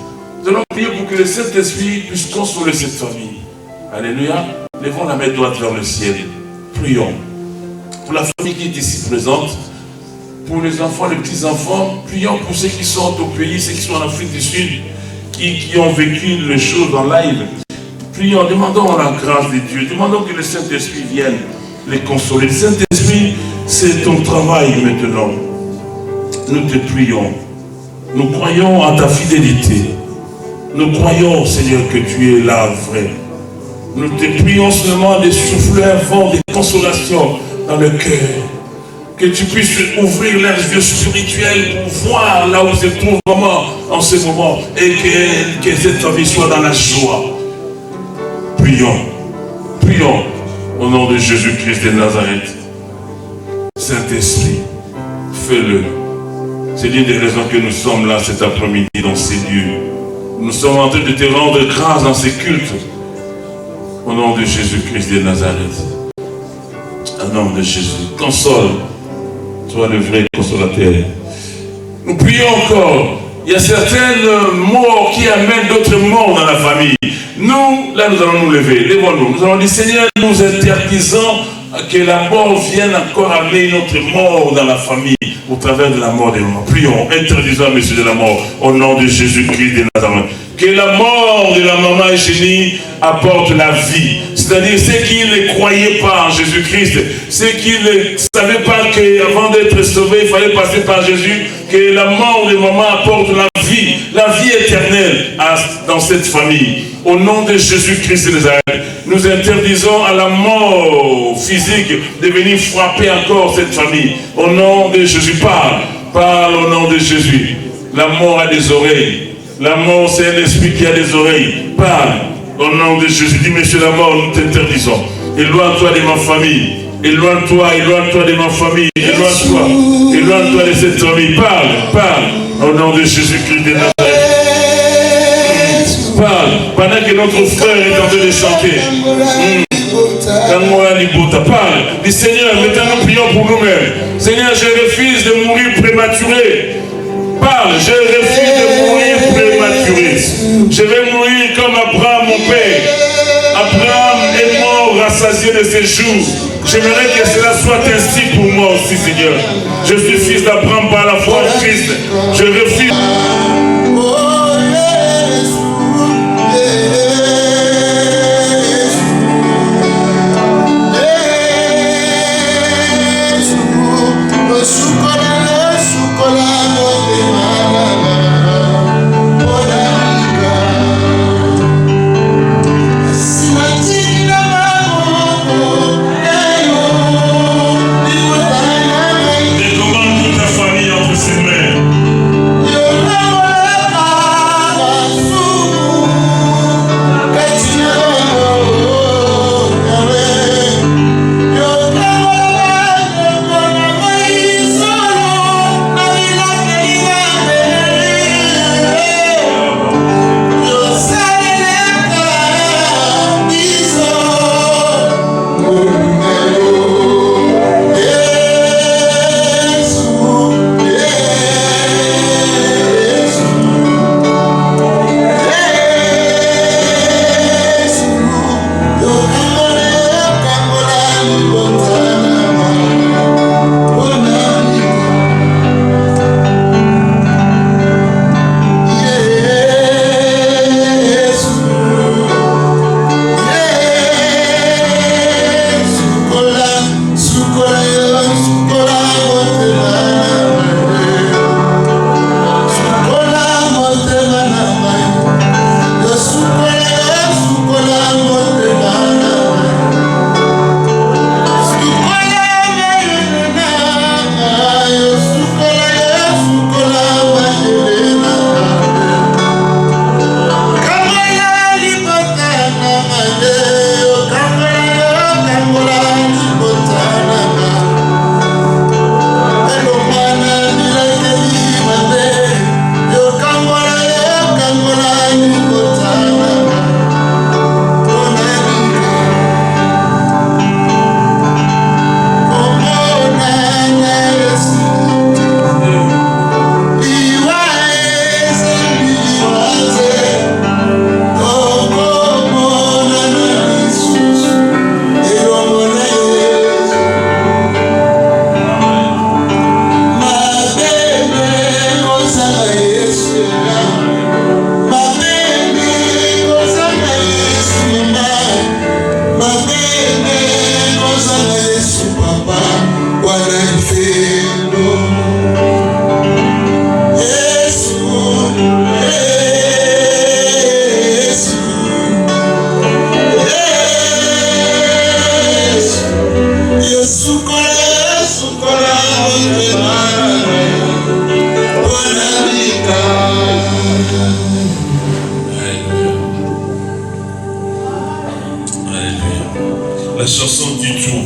Nous allons prier pour que le Saint-Esprit puisse consoler cette famille. Alléluia. Levons la main droite vers le ciel. Prions. Pour la famille qui est ici présente, pour les enfants, les petits-enfants, prions pour ceux qui sont au pays, ceux qui sont en Afrique du Sud, qui ont vécu les choses en live. Prions, demandons la grâce de Dieu, demandons que le Saint-Esprit vienne les consoler. Le Saint-Esprit, c'est ton travail maintenant. Nous te prions. Nous croyons à ta fidélité. Nous croyons, Seigneur, que tu es là, vrai. Nous te prions seulement de souffler un vent de consolation dans le cœur. Que tu puisses ouvrir leurs yeux spirituels pour voir là où se trouve vraiment en ce moment. Et que cette famille soit dans la joie. Prions. Prions au nom de Jésus-Christ de Nazareth. Saint-Esprit, fais-le. C'est l'une des raisons que nous sommes là cet après-midi dans ces lieux. Nous sommes en train de te rendre grâce dans ces cultes. Au nom de Jésus-Christ de Nazareth. Au nom de Jésus. Console. Toi le vrai consolateur. Nous prions encore. Il y a certaines morts qui amènent d'autres morts dans la famille. Nous, là, nous allons nous lever. Levons-nous. Nous allons dire, Seigneur, nous interdisons que la mort vienne encore amener notre mort dans la famille au travers de la mort des mamans. Prions, interdisons, Monsieur de la mort, au nom de Jésus-Christ de Nazareth. Que la mort de la maman Eugénie apporte la vie. C'est-à-dire ceux qui ne croyaient pas en Jésus-Christ, ceux qui ne savaient pas qu'avant d'être sauvés, il fallait passer par Jésus, que la mort de maman apporte la vie éternelle dans cette famille. Au nom de Jésus-Christ de Nazareth, nous interdisons à la mort physique de venir frapper encore cette famille. Au nom de Jésus, parle au nom de Jésus. La mort a des oreilles. La mort, c'est un esprit qui a des oreilles. Parle au nom de Jésus. Dis, Monsieur la mort, nous t'interdisons. Éloigne-toi de ma famille. Éloigne-toi de ma famille. Éloigne-toi de cette famille. Parle au nom de Jésus-Christ de Nazareth. Parle pendant que notre frère est en train de chanter. Parle. Dis, Seigneur, maintenant nous prions pour nous-mêmes. Seigneur, je refuse de mourir prématuré. Parle, je refuse de mourir prématuré. Je vais mourir comme Abraham, mon père. Abraham est mort rassasié de ses jours. J'aimerais que cela soit ainsi pour moi aussi, Seigneur. Je suis fils d'Abraham par la foi en Christ. Je refuse. Yo la chanson du tout.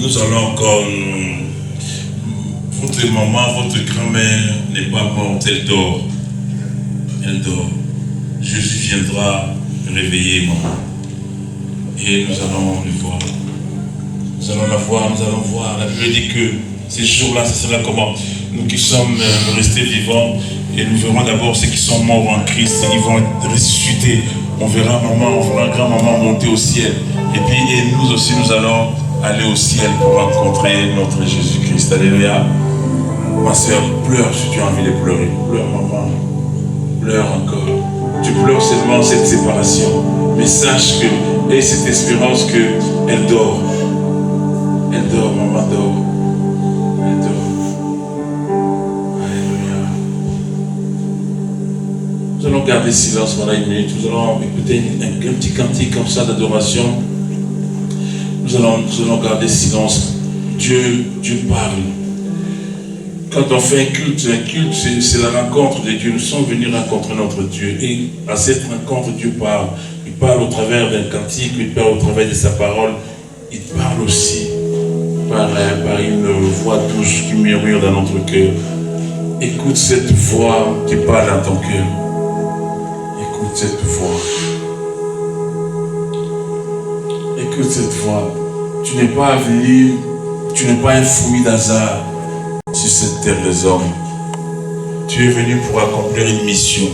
Nous allons encore votre maman, votre grand-mère n'est pas morte, elle dort. Elle dort. Jésus viendra réveiller maman. Et nous allons le voir. Nous allons la voir, nous allons voir. La Bible dit que ces jours-là, ce sera comment? Nous qui sommes restés vivants, et nous verrons d'abord ceux qui sont morts en Christ, ils vont ressusciter. On verra maman, on verra grand-maman monter au ciel. Et puis et nous aussi, nous allons aller au ciel pour rencontrer notre Jésus-Christ. Alléluia. Ma soeur, pleure si tu as envie de pleurer. Pleure maman. Pleure encore. Tu pleures seulement cette séparation. Mais sache que, et cette espérance qu'elle dort. Elle dort, maman dort. Elle dort. Alléluia. Nous allons garder silence pendant une minute. Nous allons écouter un petit cantique comme ça d'adoration. Nous allons garder silence. Dieu parle. Quand on fait un culte, c'est la rencontre de Dieu. Nous sommes venus rencontrer notre Dieu. Et à cette rencontre, Dieu parle. Il parle au travers d'un cantique, il parle au travers de sa parole. Il parle aussi par une voix douce qui murmure dans notre cœur. Écoute cette voix qui parle dans ton cœur. Écoute cette voix. Écoute cette voix. Tu n'es pas venu, tu n'es pas un fruit d'hasard sur cette terre des hommes. Tu es venu pour accomplir une mission.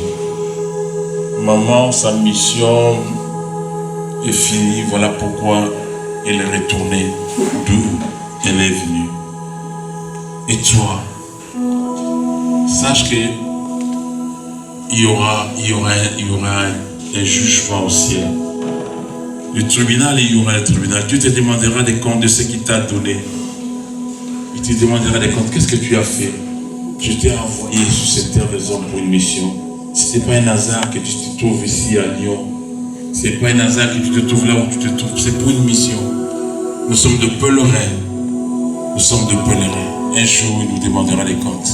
Maman, sa mission est finie. Voilà pourquoi elle est retournée d'où elle est venue. Et toi, sache que il y aura un jugement au ciel. Le tribunal, il y aura un tribunal. Dieu te demandera des comptes de ce qu'il t'a donné. Il te demandera des comptes. Qu'est-ce que tu as fait? Je t'ai envoyé sur cette terre des hommes pour une mission. Ce n'est pas un hasard que tu te trouves ici à Lyon. Ce n'est pas un hasard que tu te trouves là où tu te trouves. C'est pour une mission. Nous sommes de pèlerins. Nous sommes de pèlerins. Un jour, il nous demandera des comptes.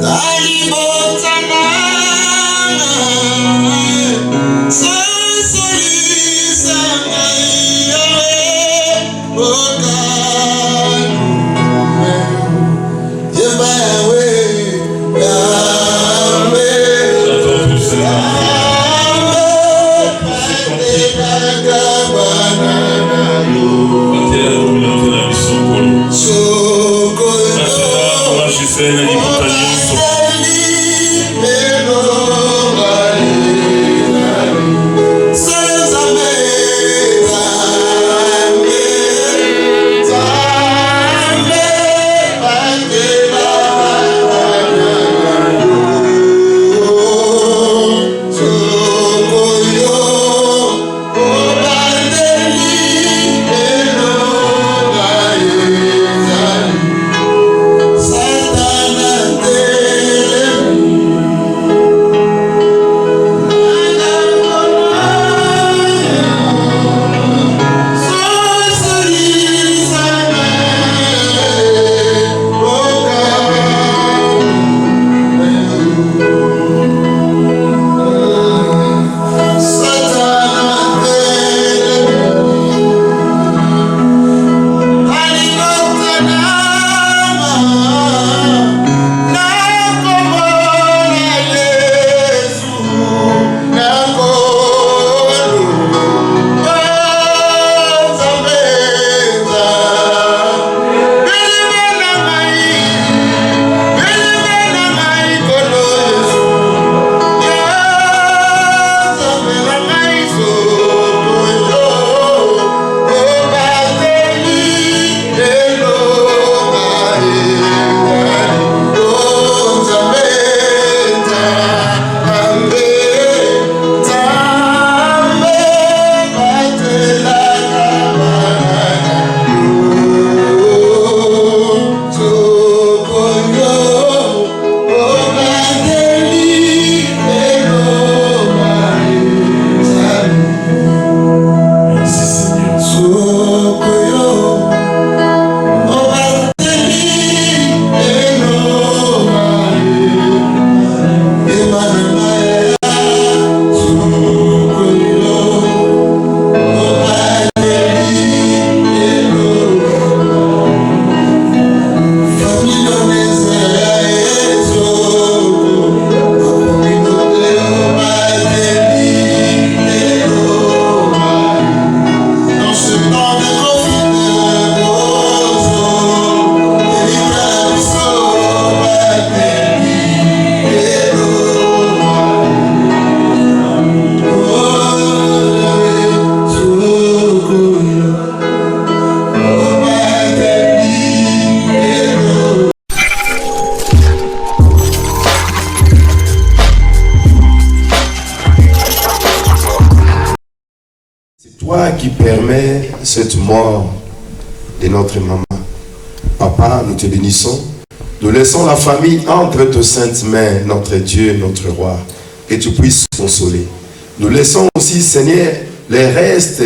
Dali botana Toi qui permets cette mort de notre maman, Papa, nous te bénissons. Nous laissons la famille entre tes saintes mains, notre Dieu, notre Roi, que tu puisses consoler. Nous laissons aussi, Seigneur, les restes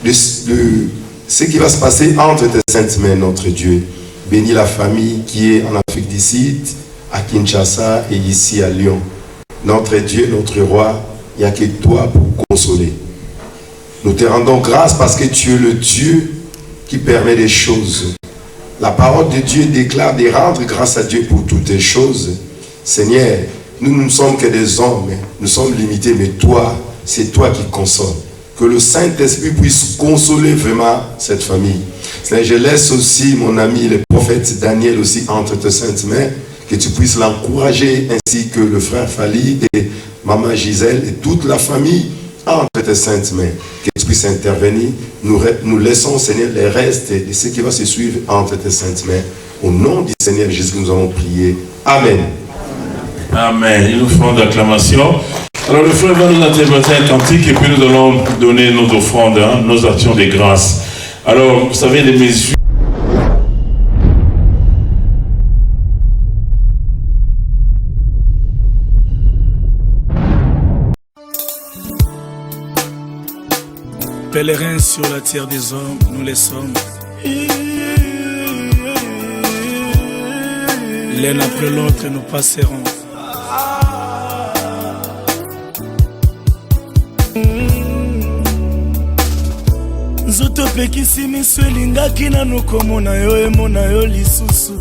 de ce qui va se passer entre tes saintes mains, notre Dieu. Bénis la famille qui est en Afrique du Sud, à Kinshasa et ici à Lyon. Notre Dieu, notre Roi, il n'y a que toi pour consoler. Nous te rendons grâce parce que tu es le Dieu qui permet des choses. La parole de Dieu déclare de rendre grâce à Dieu pour toutes les choses. Seigneur, nous ne sommes que des hommes, nous sommes limités, mais toi, c'est toi qui consoles. Que le Saint-Esprit puisse consoler vraiment cette famille. Seigneur, je laisse aussi mon ami, le prophète Daniel, aussi entre tes saintes mains, que tu puisses l'encourager, ainsi que le frère Fali et maman Gisèle et toute la famille entre tes saintes mains. Que tu puisses intervenir. Nous laissons, Seigneur, les restes de ce qui va se suivre entre tes saintes mains. Au nom du Seigneur Jésus, nous avons prié. Amen. Amen. Ils nous feront d'acclamation. Alors le frère va nous interpréter un cantique et puis nous allons donner nos offrandes, nos actions de grâce. Alors, vous savez, les mesures. Pèlerins sur la terre des hommes, nous les sommes. L'un après l'autre, nous passerons. Nzoto pekisi miso elingaki nanu komona yo emona yo lisusu.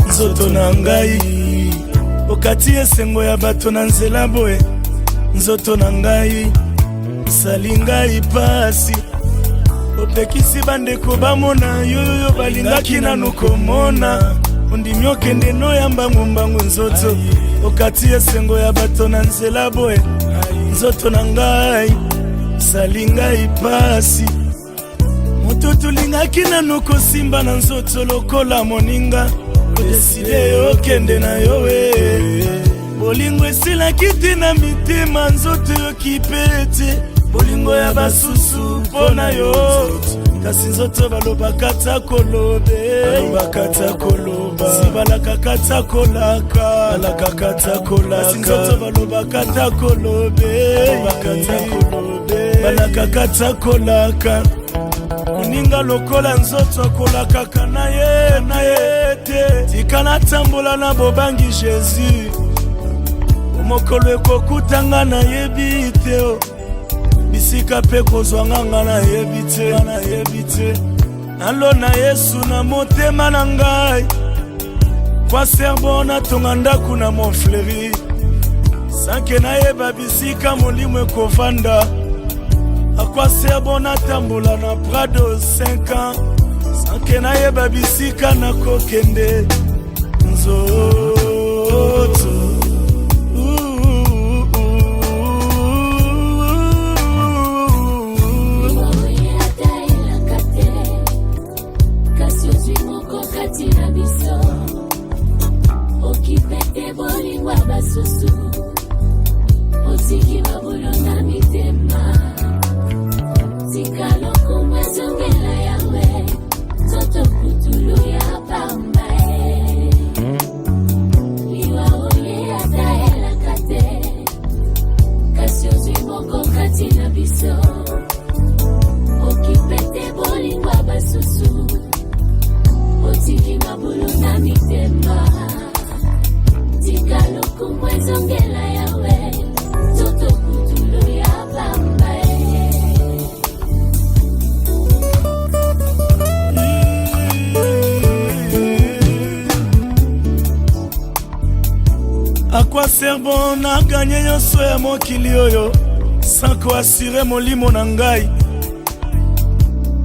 Nzoto na ngai okati esengo ya bato na nzela boye. Nzoto na ngai sali ngai pasi opekisi bandeko bamona yo balingaki nanu komona. Ondimi okende no ya mbangu nzoto okati esengo ya bato na nzela boye. Nzoto na ngai sali ngai pasi tutulingaki nanu kosimba na nzoto lokola moninga odeside okende na yo we. Bolingo esilaki te na mitema nzoto yokipete bolingo ya basusu mpona yo. Kasi nzoto balobaka ta kolobe balobaka koloba sibalaka ta kolaka balaka ta kolaka. Kasi nzoto balobaka ta kolobe balaka ta kolaka. Moninga lokola nzoto akolakaka na ye te. Tika natambola na bobangi Jésus omokolo ekokutanga na yebi te. Bisika pe kozwanga nga na yebi te. Nalona Yesu na motema na ngai kwa serbo natonga ndaku na Montfleury sanke nayeba bisika molimo ekovanda. Akwa serbo natambola na Prado 5 ans sanke nayeba bisika na kokende nzoto. Okipete bolingwa basusu osiki babulona mitema sikalo kumwezongela yawe zoto kutulu ya pambae liwa oye ataela kate kasiozi moko kati na biso okipete bolingwa basusu osiki babulona mitema sikalo kumwezongela yawe zoto kutulu ya pambae. Akwa serbo na ganye nyonso ya mokili oyo sanko asire molimo na ngai.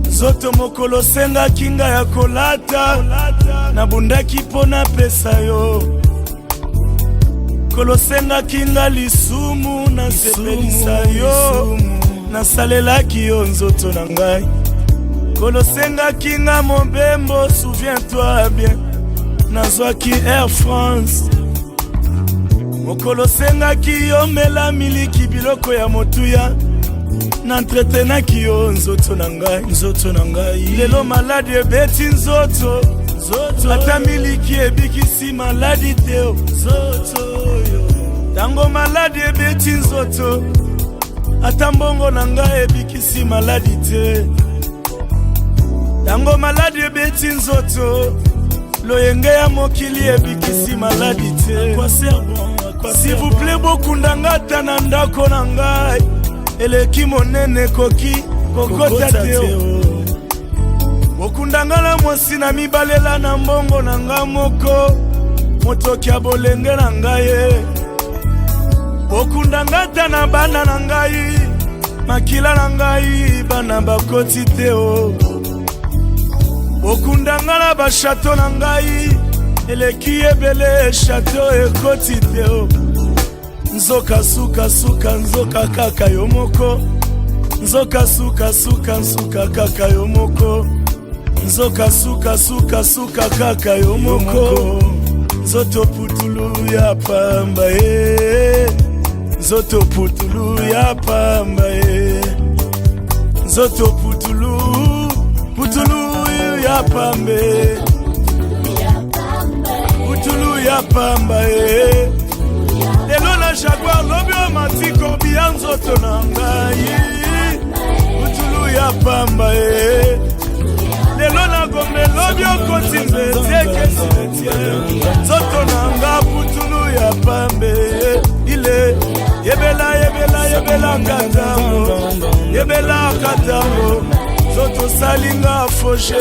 Zoto mokolo sengaki ngai ya kolata nabundaki mpo na pesa yo. Kolosengaki nga lisumu nasepelisa yo nasalelaki yo nzoto na ngai. Kolosengaki nga mobembo souviens-toi bien nazwaki Air France. Mokolosengaki yo mela miliki biloko ya motuya nantretenaki yo nzoto na ngai lelo maladi ebeti nzoto ata miliki ebikisi maladi te tango maladi ebeti nzoto ata mbongo na ngai ebikisi maladi te tango maladi ebeti nzoto loyenge ya mokili ebikisi maladi te s'il vous plaît bokundanga ta na ndako na ngai eleki monene koki kokota te bokundanga na mwasi na mibalela na mbongo na ngai moko motoki ya bolenge na ngai bokundanga ta na bana na ngai makila na ngai bana bakoti te bokundanga na bashato na ngai eleki ebele shato ekoti te nzoka suka nzoka kaka yo moko nzoka suka kaka yo moko nzoka suka kaka yo moko nzoto putulu ya pamba nzoto putulu ya pamba nzoto putulu ya pambe putulu ya pamba lelo na jaguar lobi o matiko bia nzoto na ngai putulu ya pamba lelo na gombe lobi o koti mbezi nzoto na nga putulu ya pambe ile yebela katango nzoto salinga foshe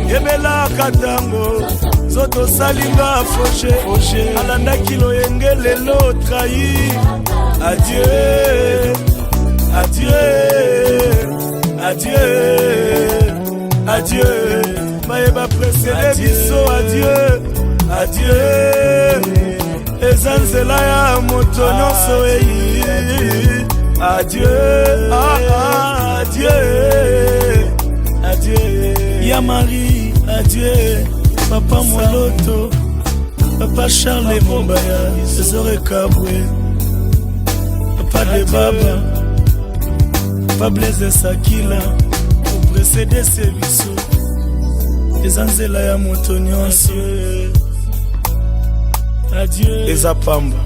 yebela katango nzoto salinga foshe alandaki loyenge lelo trahi adieu mayeba presede biso adieu eza nzela ya moto nyonso adieu ya Marie adieu papa Moloto papa Charles Mombaya Zore Kabwe papa de Baba papa Blaise Sakila précédé service eza nzela ya moto nyonso adieu eza pamba.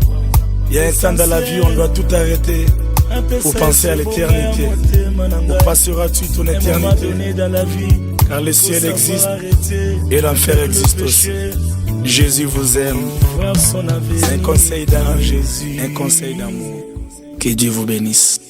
Il y a un temps dans la vie, on doit tout arrêter pour penser à l'éternité. Où passeras-tu ton éternité? Car le ciel existe et l'enfer existe aussi. Jésus vous aime. C'est un conseil d'amour. Un conseil d'amour. Que Dieu vous bénisse.